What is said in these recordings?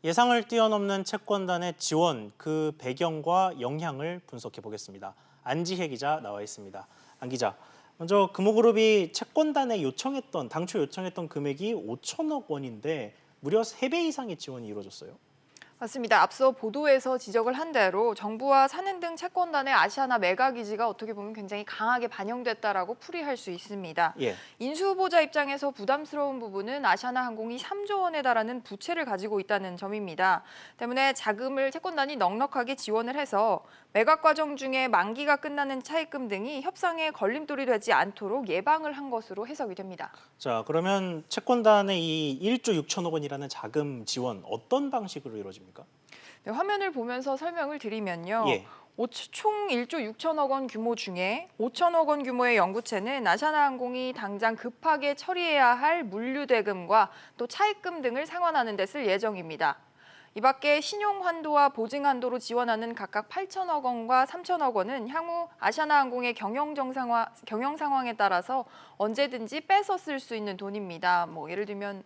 예상을 뛰어넘는 채권단의 지원, 그 배경과 영향을 분석해 보겠습니다. 안지혜 기자 나와 있습니다. 안 기자, 먼저 금호그룹이 채권단에 당초 요청했던 금액이 5천억 원인데 무려 3배 이상의 지원이 이루어졌어요. 맞습니다. 앞서 보도에서 지적을 한 대로 정부와 산은등 채권단의 아시아나 매각 의지가 어떻게 보면 굉장히 강하게 반영됐다라고 풀이할 수 있습니다. 예. 인수 후보자 입장에서 부담스러운 부분은 아시아나항공이 3조 원에 달하는 부채를 가지고 있다는 점입니다. 때문에 자금을 채권단이 넉넉하게 지원을 해서 매각 과정 중에 만기가 끝나는 차입금 등이 협상에 걸림돌이 되지 않도록 예방을 한 것으로 해석이 됩니다. 자, 그러면 채권단의 이 1조 6천억 원이라는 자금 지원 어떤 방식으로 이루어집니까? 네, 화면을 보면서 설명을 드리면요. 예. 총 1조 6천억 원 규모 중에 5천억 원 규모의 연구체는 아시아나항공이 당장 급하게 처리해야 할 물류대금과 또 차입금 등을 상환하는 데 쓸 예정입니다. 이 밖에 신용환도와 보증환도로 지원하는 각각 8천억 원과 3천억 원은 향후 아시아나항공의 경영 상황에 따라서 언제든지 빼서 쓸 수 있는 돈입니다. 예를 들면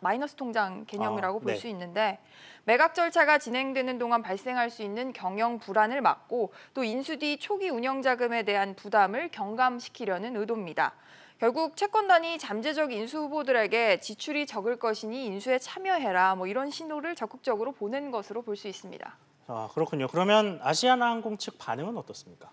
마이너스 통장 개념이라고 볼 수 있는데 매각 절차가 진행되는 동안 발생할 수 있는 경영 불안을 막고 또 인수 뒤 초기 운영 자금에 대한 부담을 경감시키려는 의도입니다. 결국 채권단이 잠재적 인수 후보들에게 지출이 적을 것이니 인수에 참여해라 이런 신호를 적극적으로 보낸 것으로 볼 수 있습니다. 아, 그렇군요. 그러면 아시아나항공 측 반응은 어떻습니까?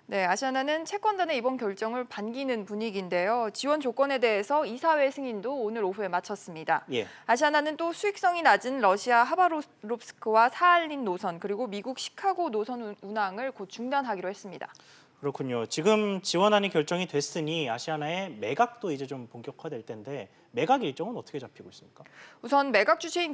네, 아시아나는 채권단의 이번 결정을 반기는 분위기인데요. 지원 조건에 대해서 이사회 승인도 오늘 오후에 마쳤습니다. 예. 아시아나는 또 수익성이 낮은 러시아 하바롭스크와 사할린 노선 그리고 미국 시카고 노선 운항을 곧 중단하기로 했습니다. 그렇군요. 지금 지원안이 결정이 됐으니 아시아나의 매각도 이제 좀 본격화될 텐데 매각 일정은 어떻게 잡히고 있습니까? 우선 매각 주체인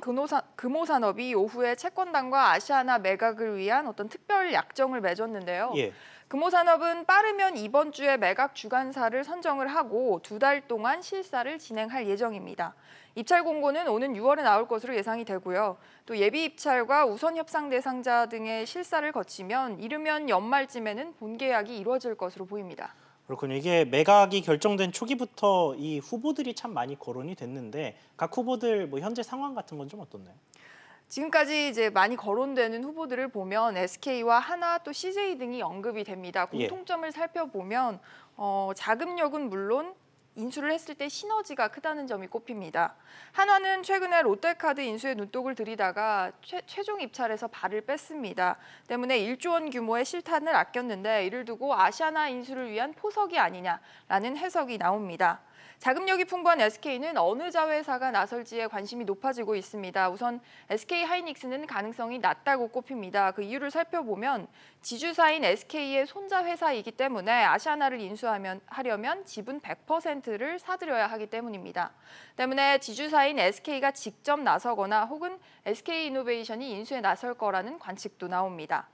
금호산업이 오후에 채권단과 아시아나 매각을 위한 어떤 특별 약정을 맺었는데요. 예. 금호산업은 빠르면 이번 주에 매각 주관사를 선정을 하고 2달 동안 실사를 진행할 예정입니다. 입찰 공고는 오는 6월에 나올 것으로 예상이 되고요. 또 예비 입찰과 우선 협상 대상자 등의 실사를 거치면 이르면 연말쯤에는 본계약이 이루어질 것으로 보입니다. 그렇군요. 이게 매각이 결정된 초기부터 이 후보들이 참 많이 거론이 됐는데 각 후보들 현재 상황 같은 건 좀 어떻나요? 지금까지 이제 많이 거론되는 후보들을 보면 SK와 하나 또 CJ 등이 언급이 됩니다. 공통점을 살펴보면 자금력은 물론 인수를 했을 때 시너지가 크다는 점이 꼽힙니다. 한화는 최근에 롯데카드 인수에 눈독을 들이다가 최종 입찰에서 발을 뺐습니다. 때문에 1조 원 규모의 실탄을 아꼈는데 이를 두고 아시아나 인수를 위한 포석이 아니냐라는 해석이 나옵니다. 자금력이 풍부한 SK는 어느 자회사가 나설지에 관심이 높아지고 있습니다. 우선 SK하이닉스는 가능성이 낮다고 꼽힙니다. 그 이유를 살펴보면 지주사인 SK의 손자 회사이기 때문에 아시아나를 인수하려면 지분 100%를 사들여야 하기 때문입니다. 때문에 지주사인 SK가 직접 나서거나 혹은 SK이노베이션이 인수에 나설 거라는 관측도 나옵니다.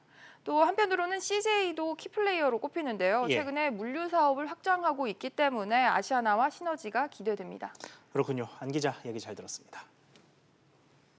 또 한편으로는 CJ도 키플레이어로 꼽히는데요. 예. 최근에 물류 사업을 확장하고 있기 때문에 아시아나와 시너지가 기대됩니다. 그렇군요. 안 기자 얘기 잘 들었습니다.